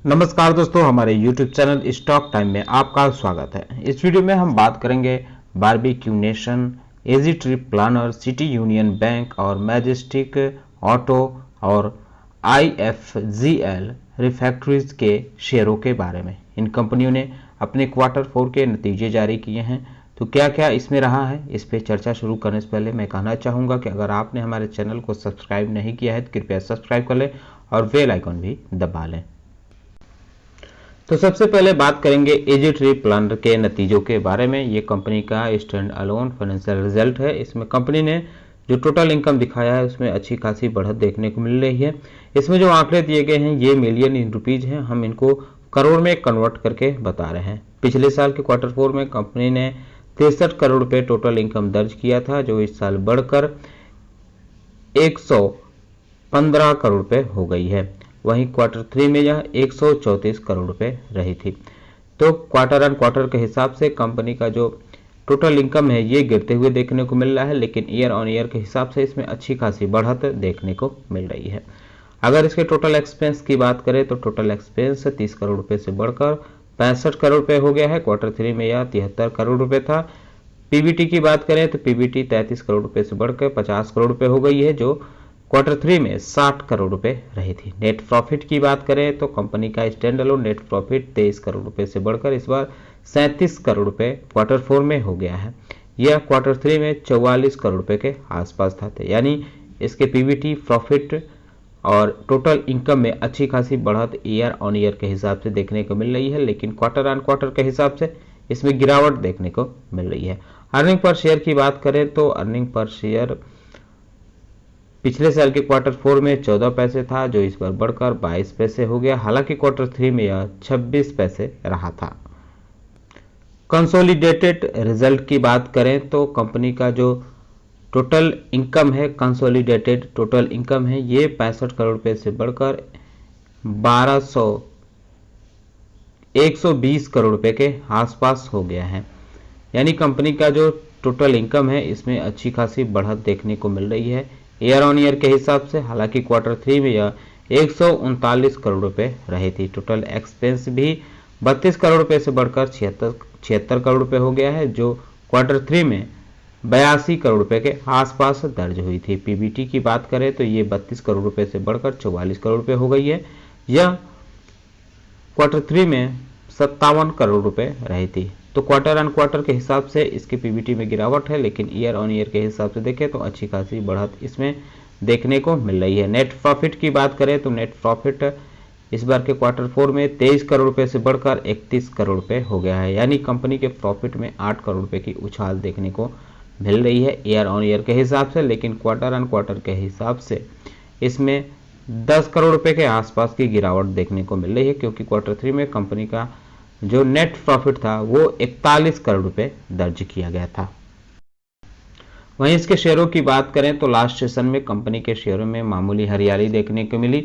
नमस्कार दोस्तों, हमारे YouTube चैनल स्टॉक टाइम में आपका स्वागत है। इस वीडियो में हम बात करेंगे Barbeque Nation, Easy Trip Planner, City Union Bank और मैजेस्टिक ऑटो और IFGL रिफैक्ट्रीज के शेयरों के बारे में। इन कंपनियों ने अपने Q4 के नतीजे जारी किए हैं, तो क्या क्या इसमें रहा है, इस पर चर्चा शुरू करने से पहले मैं कहना चाहूँगा कि अगर आपने हमारे चैनल को सब्सक्राइब नहीं किया है तो कृपया सब्सक्राइब कर लें और बेल आइकन भी दबा लें। तो सबसे पहले बात करेंगे एजी ट्रिप प्लानर के नतीजों के बारे में। ये कंपनी का स्टैंड अलोन फाइनेंशियल रिजल्ट है। इसमें कंपनी ने जो टोटल इनकम दिखाया है उसमें अच्छी खासी बढ़त देखने को मिल रही है। इसमें जो आंकड़े दिए गए हैं ये मिलियन इन रुपीज हैं, हम इनको करोड़ में कन्वर्ट करके बता रहे हैं। पिछले साल के Q4 में कंपनी ने 63 करोड़ रुपए टोटल इनकम दर्ज किया था, जो इस साल बढ़कर 115 करोड़ रुपए हो गई है। वहीं Q3 में यह 134 करोड़ रुपए रही थी। तो क्वार्टर ऑन क्वार्टर के हिसाब से कंपनी का जो टोटल इनकम है ये गिरते हुए देखने को मिल रहा है, लेकिन ईयर ऑन ईयर के हिसाब से इसमें अच्छी खासी बढ़त देखने को मिल रही है। अगर इसके टोटल एक्सपेंस की बात करें तो टोटल एक्सपेंस 30 करोड़ रुपए से बढ़कर 65 करोड़ रुपए हो गया है। Q3 में यह 73 करोड़ रुपए था। पीबीटी की बात करें तो पीबीटी 33 करोड़ रुपए से बढ़कर 50 करोड़ रुपए हो गई है, जो Q3 में 60 करोड़ रुपए रही थी। नेट प्रॉफिट की बात करें तो कंपनी का stand alone net profit 23 crore रुपए से बढ़कर इस बार 37 करोड़ रुपए Q4 में हो गया है। यह Q3 में 44 करोड़ रुपए के आसपास था, यानी इसके पीबीटी प्रॉफिट और टोटल इनकम में अच्छी खासी बढ़त ईयर ऑन ईयर के हिसाब से देखने को मिल रही है, लेकिन क्वार्टर ऑन क्वार्टर के हिसाब से इसमें गिरावट देखने को मिल रही है। अर्निंग पर शेयर की बात करें तो अर्निंग पर शेयर पिछले साल के Q4 में 14 पैसे था, जो इस बार बढ़कर 22 पैसे हो गया। हालांकि Q3 में यह 26 पैसे रहा था। कंसोलिडेटेड रिजल्ट की बात करें तो कंपनी का जो टोटल इनकम है, कंसोलिडेटेड टोटल इनकम है, ये 65 करोड़ रुपए से बढ़कर 120 करोड़ रुपए के आसपास हो गया है। यानी कंपनी का जो टोटल इनकम है इसमें अच्छी खासी बढ़त देखने को मिल रही है ईयर ऑन ईयर के हिसाब से। हालांकि Q3 में यह 139 करोड़ रुपए रही थी। टोटल एक्सपेंस भी 32 करोड़ रुपए से बढ़कर 76 करोड़ रुपए हो गया है, जो Q3 में 82 करोड़ रुपए के आसपास दर्ज हुई थी। पीबीटी की बात करें तो ये 32 करोड़ रुपए से बढ़कर 44 करोड़ रुपए हो गई है। यह Q3 में 57 करोड़ रुपए रही थी। तो क्वार्टर ऑन क्वार्टर के हिसाब से इसके पीबीटी में गिरावट है, लेकिन ईयर ऑन ईयर के हिसाब से देखें तो अच्छी खासी बढ़त इसमें देखने को मिल रही है। नेट प्रॉफिट की बात करें तो नेट प्रॉफिट इस बार के Q4 में 23 करोड़ रुपए से बढ़कर 31 करोड़ रुपए हो गया है। यानी कंपनी के प्रॉफिट में 8 करोड़ रुपए की उछाल देखने को मिल रही है ईयर ऑन ईयर के हिसाब से, लेकिन क्वार्टर ऑन क्वार्टर के हिसाब से इसमें 10 करोड़ रुपए के आसपास की गिरावट देखने को मिल रही है, क्योंकि Q3 में कंपनी का जो नेट प्रॉफिट था वो 41 करोड़ रुपए दर्ज किया गया था। वहीं इसके शेयरों की बात करें तो लास्ट सेशन में कंपनी के शेयरों में मामूली हरियाली देखने को मिली।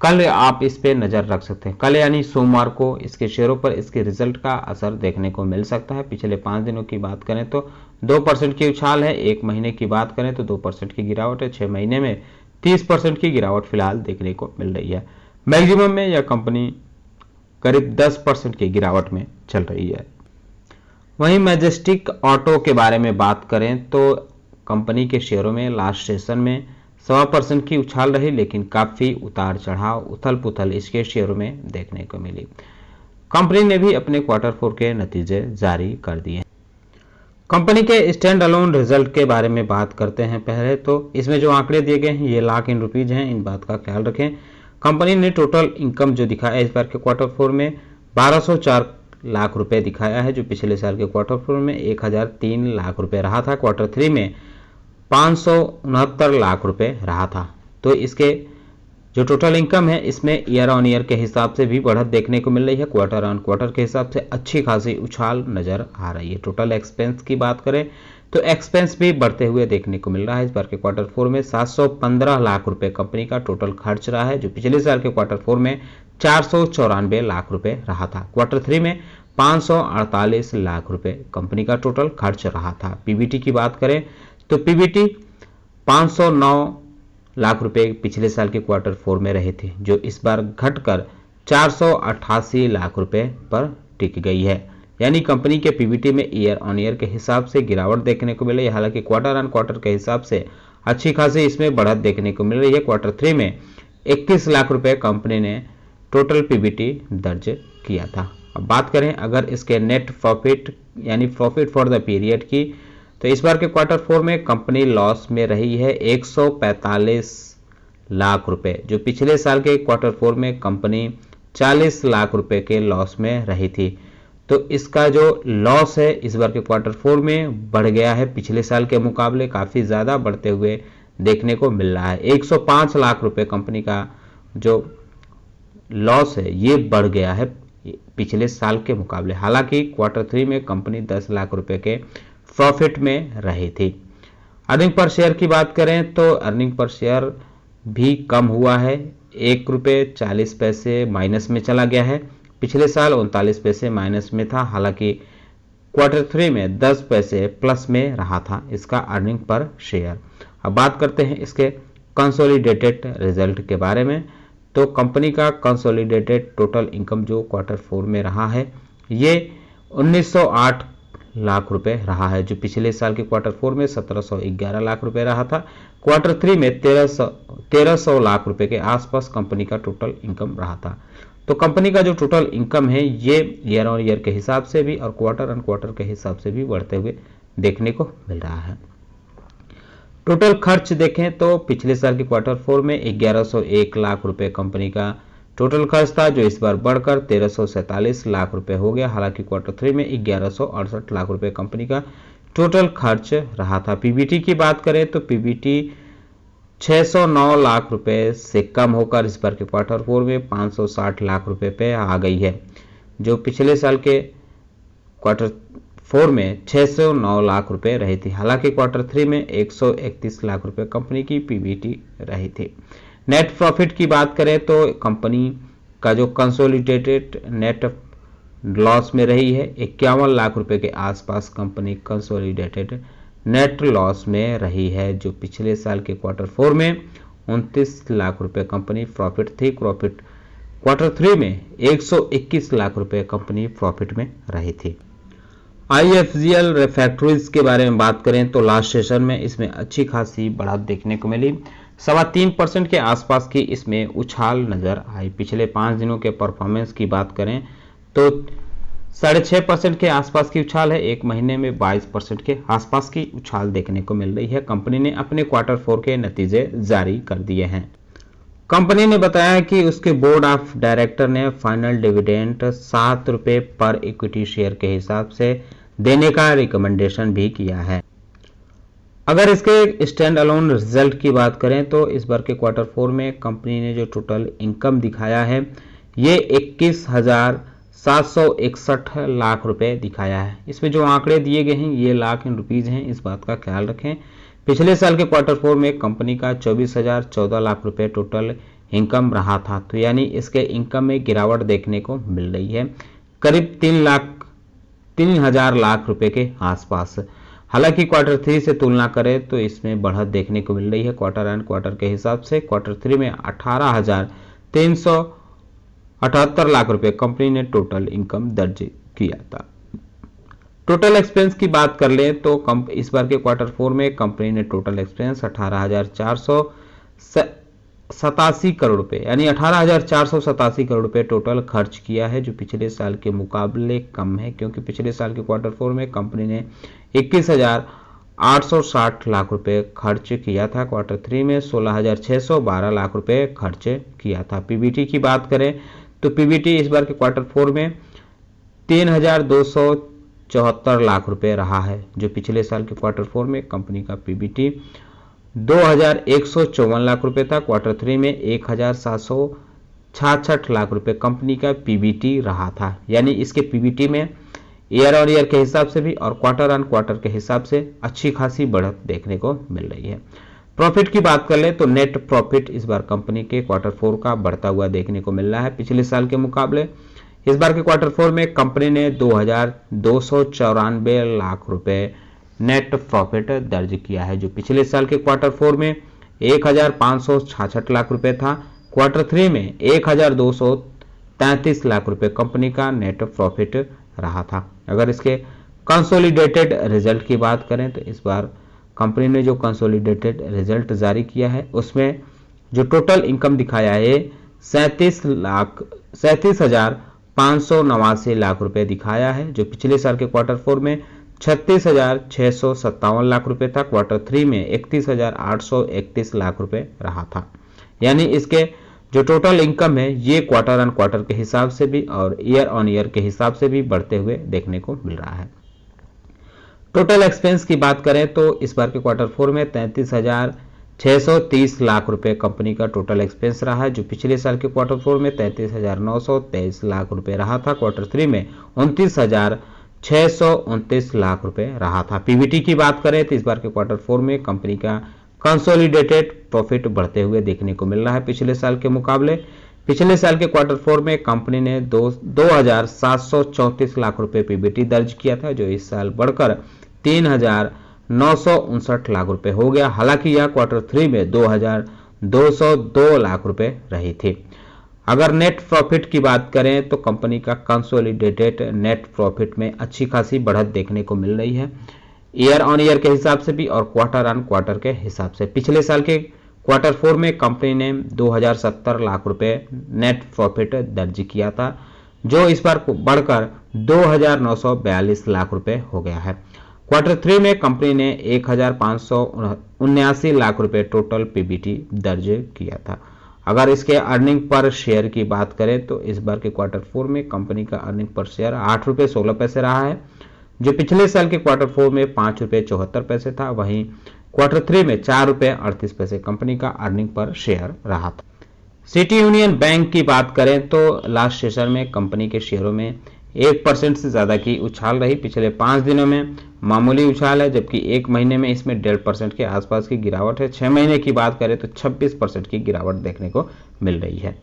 कल आप इस पे नजर रख सकते हैं। कल यानी सोमवार को इसके शेयरों पर इसके रिजल्ट का असर देखने को मिल सकता है। पिछले 5 दिनों की बात करें तो 2% की उछाल है, 1 महीने की बात करें तो 2% की गिरावट है, 6 महीने में 30% की गिरावट फिलहाल देखने को मिल रही है। मैक्सिमम में यह कंपनी करीब 10% की गिरावट में चल रही है। वहीं मैजेस्टिक ऑटो के बारे में बात करें तो कंपनी के शेयरों में लास्ट सेशन में 1.25% की उछाल रही, लेकिन काफी उतार चढ़ाव, उथल पुथल इसके शेयरों में देखने को मिली। कंपनी ने भी अपने Q4 के नतीजे जारी कर दिए। कंपनी के स्टैंड अलोन रिजल्ट के बारे में बात करते हैं। पहले तो इसमें जो आंकड़े दिए गए हैं ये लाख इन रुपीज हैं, इन बात का ख्याल रखें। कंपनी ने टोटल इनकम जो दिखाया इस बार के Q4 में 1204 लाख रुपए दिखाया है, जो पिछले साल के Q4 में 1003 लाख रुपए रहा था। Q3 में 569 लाख रुपए रहा था। तो इसके जो टोटल इनकम है इसमें ईयर ऑन ईयर के हिसाब से भी बढ़त देखने को मिल रही है। क्वार्टर ऑन क्वार्टर के हिसाब से अच्छी खासी उछाल नजर आ रही है। टोटल एक्सपेंस की बात करें तो एक्सपेंस भी बढ़ते हुए देखने को मिल रहा है। इस बार के Q4 में 715 लाख रुपए कंपनी का टोटल खर्च रहा है, जो पिछले साल के Q4 में 494 लाख रुपए रहा था। Q3 में 548 लाख रुपए कंपनी का टोटल खर्च रहा था। पीबीटी की बात करें तो पीबीटी 509 लाख रुपए पिछले साल के Q4 में रहे थे, जो इस बार घटकर 488 लाख रुपए पर टिक गई है। यानी कंपनी के पीबीटी में ईयर ऑन ईयर के हिसाब से गिरावट देखने को मिल रही है। हालांकि क्वार्टर ऑन क्वार्टर के हिसाब से अच्छी खासी इसमें बढ़त देखने को मिल रही है। क्वार्टर 3 में 31 लाख रुपए कंपनी ने टोटल पीबीटी दर्ज किया था। अब बात करें अगर इसके नेट प्रॉफिट यानी प्रॉफिट फॉर द पीरियड की, तो इस बार के क्वार्टर 4 में कंपनी लॉस में रही है 145 लाख रुपए, जो पिछले साल के क्वार्टर 4 में कंपनी 40 लाख रुपए के लॉस में रही थी। तो इसका जो लॉस है इस बार के क्वार्टर 4 में बढ़ गया है, पिछले साल के मुकाबले काफ़ी ज़्यादा बढ़ते हुए देखने को मिल रहा है। 105 लाख रुपए कंपनी का जो लॉस है ये बढ़ गया है पिछले साल के मुकाबले। हालांकि क्वार्टर 3 में कंपनी 10 लाख रुपए के प्रॉफिट में रही थी। अर्निंग पर शेयर की बात करें तो अर्निंग पर शेयर भी कम हुआ है, 1 रुपये 40 पैसे माइनस में चला गया है। पिछले साल 39 पैसे माइनस में था, हालांकि क्वार्टर 3 में 10 पैसे प्लस में रहा था इसका अर्निंग पर शेयर। अब बात करते हैं इसके कंसोलिडेटेड रिजल्ट के बारे में। तो कंपनी का कंसोलिडेटेड टोटल इनकम जो क्वार्टर 4 में रहा है ये 1908 लाख रुपए रहा है, जो पिछले साल के क्वार्टर 4 में 1711 लाख रुपए रहा था। क्वार्टर 3 में 1300 लाख रुपए के आसपास कंपनी का टोटल इनकम रहा था। तो कंपनी का जो टोटल इनकम है ये ईयर ऑन ईयर के हिसाब से भी और क्वार्टर ऑन क्वार्टर के हिसाब से भी बढ़ते हुए देखने को मिल रहा है। टोटल खर्च देखें तो पिछले साल के क्वार्टर 4 में 1101 लाख रुपए कंपनी का टोटल खर्च था, जो इस बार बढ़कर 1347 लाख रुपए हो गया। हालांकि क्वार्टर 3 में 1168 लाख रुपए कंपनी का टोटल खर्च रहा था। पीबीटी की बात करें तो पीबीटी 609 लाख रुपए से कम होकर इस बार के क्वार्टर 4 में 560 लाख रुपए पे आ गई है, जो पिछले साल के क्वार्टर 4 में 609 लाख रुपए रही थी। हालांकि क्वार्टर 3 में 131 लाख रुपए कंपनी की पीबीटी रही थी। नेट प्रॉफिट की बात करें तो कंपनी का जो कंसोलिडेटेड नेट लॉस में रही है 51 लाख रुपए के आसपास कंपनी कंसोलिडेटेड नेट लॉस में रही है, जो पिछले साल के क्वार्टर 4 में 29 लाख रुपए कंपनी प्रॉफिट थी। प्रॉफिट क्वार्टर 3 में 121 लाख रुपए कंपनी प्रॉफिट में रही थी। IFGL रिफैक्टरीज के बारे में बात करें तो लास्ट सेशन में इसमें अच्छी खासी बढ़त देखने को मिली, 3.25% के आसपास की इसमें उछाल नजर आई। पिछले 5 दिनों के परफॉर्मेंस की बात करें तो 6.5% के आसपास की उछाल है, एक महीने में 22% के आसपास की उछाल देखने को मिल रही है। कंपनी ने अपने क्वार्टर 4 के नतीजे जारी कर दिए हैं। कंपनी ने बताया कि उसके बोर्ड ऑफ डायरेक्टर ने फाइनल डिविडेंड 7 रुपये पर इक्विटी शेयर के हिसाब से देने का रिकमेंडेशन भी किया है। अगर इसके स्टैंड अलोन रिजल्ट की बात करें तो इस बार के क्वार्टर 4 में कंपनी ने जो टोटल इनकम दिखाया है ये 21,761 लाख रुपए दिखाया है। इसमें जो आंकड़े दिए गए हैं ये लाख इन रुपीज हैं, इस बात का ख्याल रखें। पिछले साल के क्वार्टर 4 में कंपनी का 24,014 लाख रुपए टोटल इनकम रहा था, तो यानी इसके इनकम में गिरावट देखने को मिल रही है, करीब 3,000 लाख रुपए के आसपास। हालांकि क्वार्टर 3 से तुलना करें तो इसमें बढ़त देखने को मिल रही है। क्वार्टर एंड क्वार्टर के हिसाब से क्वार्टर 3 में 18,378 लाख रुपए कंपनी ने टोटल इनकम दर्ज किया था। टोटल एक्सपेंस की बात कर लें तो इस बार के क्वार्टर 4 में कंपनी ने टोटल एक्सपेंस 18,487 करोड़ रुपए यानी 18,487 करोड़ रुपए टोटल खर्च किया है, जो पिछले साल के मुकाबले कम है, क्योंकि पिछले साल के क्वार्टर 4 में कंपनी ने 21,860 लाख रुपए खर्च किया था। क्वार्टर 3 में 16,612 लाख रुपए खर्च किया था। पीबीटी की बात करें तो पीबीटी इस बार के क्वार्टर 4 में 3,274 लाख रुपए रहा है, जो पिछले साल के क्वार्टर 4 में कंपनी का पीबीटी 2,154 लाख रुपए था। क्वार्टर 3 में 1,766 लाख रुपए कंपनी का पीबीटी रहा था, यानी इसके पीबीटी में ईयर ऑन ईयर के हिसाब से भी और क्वार्टर ऑन क्वार्टर के हिसाब से अच्छी खासी बढ़त देखने को मिल रही है। प्रॉफिट की बात कर ले तो नेट प्रॉफिट इस बार कंपनी के क्वार्टर 4 का बढ़ता हुआ देखने को मिल रहा है पिछले साल के मुकाबले। इस बार के क्वार्टर 4 में कंपनी ने 2,294 लाख रुपए नेट प्रॉफिट दर्ज किया है, जो पिछले साल के क्वार्टर 4 में 1,566 लाख रुपए था। क्वार्टर 3 में 33 लाख रुपए कंपनी का नेट प्रॉफिट रहा था। अगर इसके कंसोलिडेटेड रिजल्ट की बात करें तो इस बार कंपनी ने जो कंसोलिडेटेड रिजल्ट जारी किया है उसमें जो टोटल इनकम दिखाया है 37,589 लाख रुपए दिखाया है, जो पिछले साल के क्वार्टर 4 में 36,657 लाख रुपए था। क्वार्टर 3 में 31,831 लाख रुपए रहा था। यानी इसके जो टोटल इनकम है ये क्वार्टर ऑन क्वार्टर के हिसाब से भी और ईयर ऑन ईयर के हिसाब से भी बढ़ते हुए देखने को मिल रहा है। टोटल एक्सपेंस की बात करें तो इस बार के क्वार्टर 4 में 33,630 लाख रुपए कंपनी का टोटल एक्सपेंस रहा है, जो पिछले साल के क्वार्टर 4 में 33,923 लाख रुपए रहा था। क्वार्टर 3 में 29,629 लाख रुपए रहा था। पीबीटी की बात करें तो इस बार के क्वार्टर 4 में कंपनी का कंसोलिडेटेड प्रॉफिट बढ़ते हुए देखने को मिल रहा है पिछले साल के मुकाबले। पिछले साल के क्वार्टर 4 में कंपनी ने 2,734 लाख रुपए पीबीटी दर्ज किया था, जो इस साल बढ़कर 3,959 लाख रुपए हो गया। हालांकि यह क्वार्टर 3 में 2,202 लाख रुपए रही थी। अगर नेट प्रॉफिट की बात करें तो कंपनी का कंसोलिडेटेड नेट प्रॉफिट में अच्छी खासी बढ़त देखने को मिल रही है, ईयर ऑन ईयर के हिसाब से भी और क्वार्टर ऑन क्वार्टर के हिसाब से। पिछले साल के क्वार्टर 4 में कंपनी ने 2,070 लाख रुपए नेट प्रॉफिट दर्ज किया था, जो इस बार बढ़कर 2,942 लाख रुपए हो गया है। क्वार्टर 3 में कंपनी ने 1,579 लाख रुपए टोटल पीबीटी दर्ज किया था। अगर इसके अर्निंग पर शेयर की बात करें तो इस बार के क्वार्टर 4 में कंपनी का अर्निंग पर शेयर 8 रुपये 16 पैसे रहा है, जो पिछले साल के क्वार्टर 4 में 5 रुपये 74 पैसे था। वहीं क्वार्टर 3 में 4 रुपये 38 पैसे कंपनी का अर्निंग पर शेयर रहा था। सिटी यूनियन बैंक की बात करें तो लास्ट सेशन में कंपनी के शेयरों में 1% से ज्यादा की उछाल रही। पिछले 5 दिनों में मामूली उछाल है, जबकि एक महीने में इसमें 1.5% के आसपास की गिरावट है। 6 महीने की बात करें तो 26% की गिरावट देखने को मिल रही है।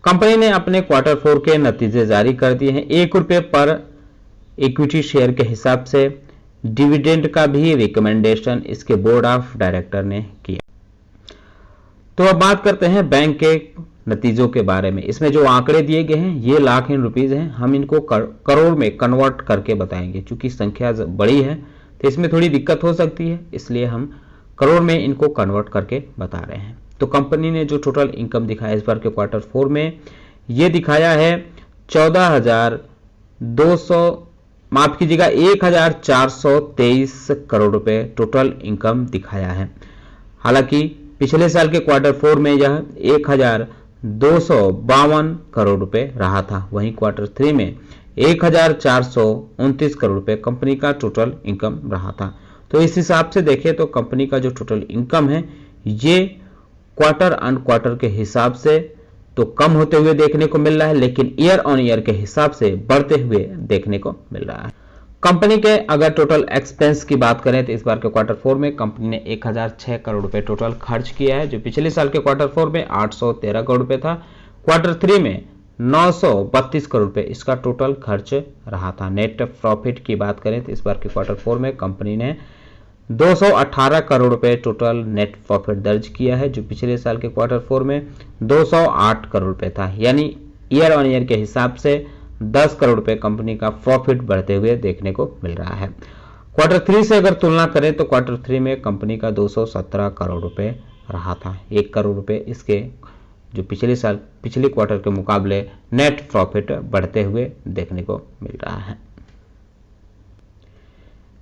कंपनी ने अपने क्वार्टर 4 के नतीजे जारी कर दिए हैं। 1 रुपये पर इक्विटी शेयर के हिसाब से डिविडेंड का भी रिकमेंडेशन इसके बोर्ड ऑफ डायरेक्टर ने किया। तो अब बात करते हैं बैंक के नतीजों के बारे में। इसमें जो आंकड़े दिए गए हैं ये लाख इन रुपीज हैं, हम इनको करोड़ में कन्वर्ट करके बताएंगे। चूंकि संख्या बड़ी है तो इसमें थोड़ी दिक्कत हो सकती है, इसलिए हम करोड़ में इनको कन्वर्ट करके बता रहे हैं। तो कंपनी ने जो टोटल इनकम दिखाया इस बार के क्वार्टर 4 में ये दिखाया है 1,423 करोड़ रुपए टोटल इनकम दिखाया है। हालांकि पिछले साल के क्वार्टर 4 में यह 1,252 करोड़ रुपए रहा था। वहीं क्वार्टर 3 में 1,429 करोड़ रुपए कंपनी का टोटल इनकम रहा था। तो इस हिसाब से देखें तो कंपनी का जो टोटल इनकम है ये क्वार्टर ऑन क्वार्टर के हिसाब से तो कम होते हुए देखने को मिल रहा है, लेकिन ईयर ऑन ईयर के हिसाब से बढ़ते हुए देखने को मिल रहा है। कंपनी के अगर टोटल एक्सपेंस की बात करें तो इस बार के क्वार्टर 4 में कंपनी ने 1,006 करोड़ रुपए टोटल खर्च किया है, जो पिछले साल के क्वार्टर 4 में 813 करोड़ रुपए था। क्वार्टर 3 में 932 करोड़ रुपए इसका टोटल खर्च रहा था। नेट प्रॉफिट की बात करें तो इस बार के क्वार्टर 4 में कंपनी ने 218 करोड़ रुपए टोटल नेट प्रॉफिट दर्ज किया है, जो पिछले साल के क्वार्टर 4 में 208 करोड़ रुपए था। यानी ईयर ऑन ईयर के हिसाब से 10 करोड़ रुपए कंपनी का प्रॉफिट बढ़ते हुए देखने को मिल रहा है। क्वार्टर 3 से अगर तुलना करें तो क्वार्टर 3 में कंपनी का 217 करोड़ रुपए रहा था। 1 करोड़ रुपए इसके जो पिछले क्वार्टर के मुकाबले नेट प्रॉफिट बढ़ते हुए देखने को मिल रहा है।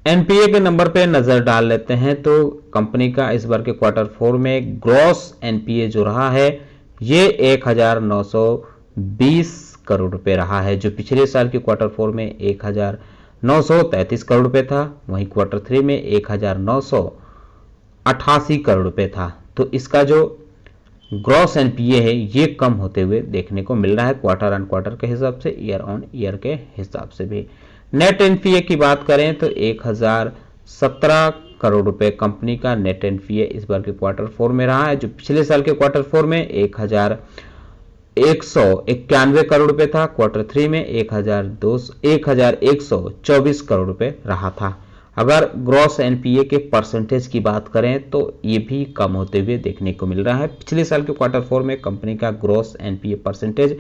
एनपीए के नंबर पे नजर डाल लेते हैं तो कंपनी का इस बार के क्वार्टर 4 में ग्रॉस एनपीए जो रहा है ये 1,920 करोड़ रुपए रहा है, जो पिछले साल के क्वार्टर 4 में 1,933 करोड़ रुपए था। वहीं क्वार्टर 3 में 1,988 करोड़ रुपए था। तो इसका जो ग्रॉस एनपीए है ये कम होते हुए देखने को मिल रहा है क्वार्टर ऑन क्वार्टर के हिसाब से, ईयर ऑन ईयर के हिसाब से भी। नेट एनपीए की बात करें तो 1,017 करोड़ रुपए कंपनी का नेट एनपीए इस बार के क्वार्टर 4 में रहा है, जो पिछले साल के क्वार्टर 4 में 1,191 करोड़ रुपए था। क्वार्टर 3 में 1,124 करोड़ रुपए रहा था। अगर ग्रॉस एनपीए के परसेंटेज की बात करें तो ये भी कम होते हुए देखने को मिल रहा है। पिछले साल के क्वार्टर 4 में कंपनी का ग्रॉस एनपीए परसेंटेज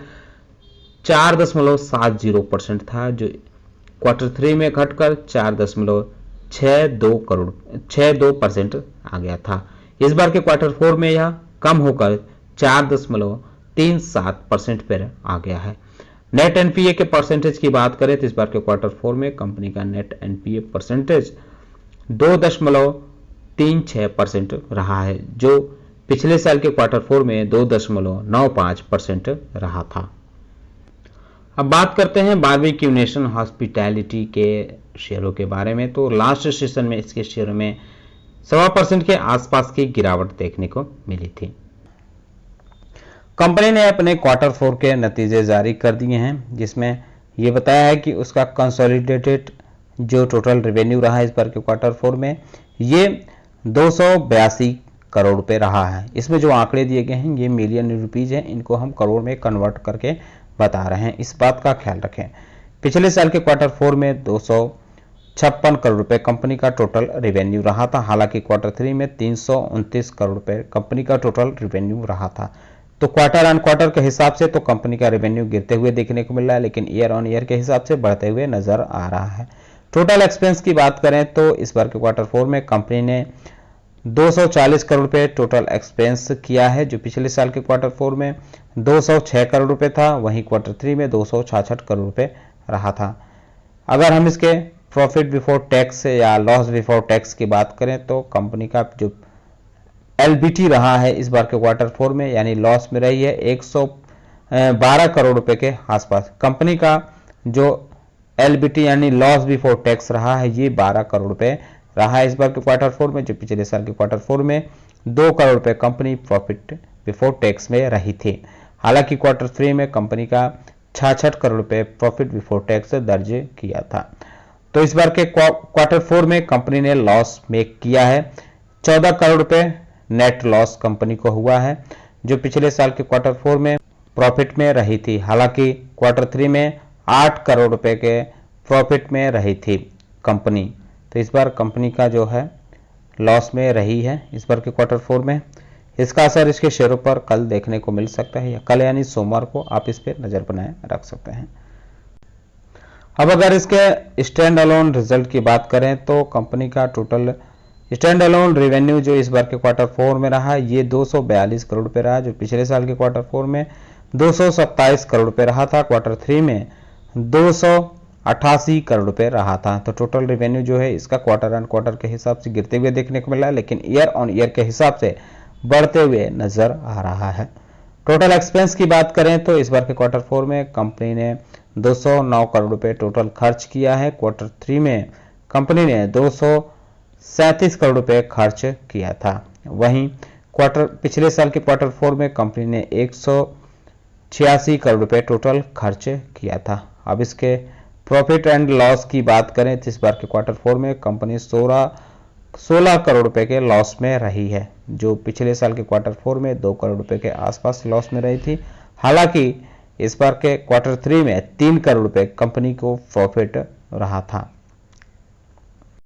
4.70% था, जो क्वार्टर 3 में घटकर 4.62% आ गया था। इस बार के क्वार्टर 4 में यह कम होकर 4.37% पर आ गया है। नेट एनपीए के परसेंटेज की बात करें तो इस बार के क्वार्टर 4 में कंपनी का नेट एनपीए परसेंटेज 2.36% रहा है, जो पिछले साल के क्वार्टर 4 में 2.95% रहा था। अब बात करते हैं बारबेक्यू नेशन हॉस्पिटैलिटी के शेयरों के बारे में। तो लास्ट सेशन में इसके शेयरों में 1.25% के आसपास की गिरावट देखने को मिली थी। कंपनी ने अपने क्वार्टर 4 के नतीजे जारी कर दिए हैं, जिसमें ये बताया है कि उसका कंसोलिडेटेड जो टोटल रेवेन्यू रहा है इस बार के क्वार्टर 4 में ये 282 करोड़ रुपए रहा है। इसमें जो आंकड़े दिए गए हैं ये मिलियन रुपीज हैं, इनको हम करोड़ में कन्वर्ट करके बता रहे हैं, इस बात का ख्याल रखें। पिछले साल के क्वार्टर 4 में 256 करोड़ रुपए कंपनी का टोटल रेवेन्यू रहा था। हालांकि क्वार्टर 3 में 329 करोड़ रुपए कंपनी का टोटल रेवेन्यू रहा था। तो क्वार्टर ऑन क्वार्टर के हिसाब से तो कंपनी का रेवेन्यू गिरते हुए देखने को मिल रहा है, लेकिन ईयर ऑन ईयर के हिसाब से बढ़ते हुए नजर आ रहा है। टोटल एक्सपेंस की बात करें तो इस बार के क्वार्टर 4 में कंपनी ने 240 करोड़ रुपए टोटल एक्सपेंस किया है, जो पिछले साल के क्वार्टर 4 में 206 करोड़ रुपए था। वहीं क्वार्टर 3 में 266 करोड़ रुपए रहा था। अगर हम इसके प्रॉफिट बिफोर टैक्स या लॉस बिफोर टैक्स की बात करें तो कंपनी का जो एलबीटी रहा है इस बार के क्वार्टर 4 में यानी लॉस में रही है 112 करोड़ रुपए के आसपास। कंपनी का जो एलबीटी यानी लॉस बिफोर टैक्स रहा है ये 12 करोड़ रुपए रहा है इस बार के क्वार्टर 4 में, जो पिछले साल के क्वार्टर 4 में 2 करोड़ रुपए कंपनी प्रॉफिट बिफोर टैक्स में रही थी। हालांकि क्वार्टर 3 में कंपनी का 66 करोड़ रुपए प्रॉफिट बिफोर टैक्स दर्ज किया था। तो इस बार के क्वार्टर 4 में कंपनी ने लॉस मेक किया है। 14 करोड़ रुपए नेट लॉस कंपनी को हुआ है, जो पिछले साल के क्वार्टर 4 में प्रॉफिट में रही थी। हालांकि क्वार्टर 3 में 8 करोड़ रुपए के प्रॉफिट में रही थी कंपनी। तो इस बार कंपनी का जो है लॉस में रही है इस बार के क्वार्टर 4 में। इसका असर इसके शेयरों पर कल देखने को मिल सकता है, या कल यानी सोमवार को आप इस पर नजर बनाए रख सकते हैं। अब अगर इसके स्टैंड अलोन रिजल्ट की बात करें तो कंपनी का टोटल स्टैंड अलोन रेवेन्यू जो इस बार के क्वार्टर 4 में रहा ये 242 करोड़ रुपए रहा, जो पिछले साल के क्वार्टर 4 में 227 करोड़ रुपए रहा था। क्वार्टर 3 में 288 करोड़ रुपए रहा था। तो टोटल रेवेन्यू जो है इसका क्वार्टर ऑन क्वार्टर के हिसाब से गिरते हुए देखने को मिला है, लेकिन ईयर ऑन ईयर के हिसाब से बढ़ते हुए नजर आ रहा है। टोटल एक्सपेंस की बात करें तो इस बार के क्वार्टर 4 में कंपनी ने 209 करोड़ रुपए टोटल खर्च किया है। क्वार्टर 3 में कंपनी ने 237 करोड़ रुपए खर्च किया था। वहीं पिछले साल के क्वार्टर 4 में कंपनी ने 186 करोड़ रुपए टोटल खर्च किया था। अब इसके प्रॉफिट एंड लॉस की बात करें तो इस बार के क्वार्टर 4 में कंपनी 16 करोड़ रुपए के लॉस में रही है, जो पिछले साल के क्वार्टर 4 में 2 करोड़ रुपए के आसपास लॉस में रही थी। हालांकि इस बार के क्वार्टर 3 में 3 करोड़ रुपए कंपनी को प्रॉफिट रहा था।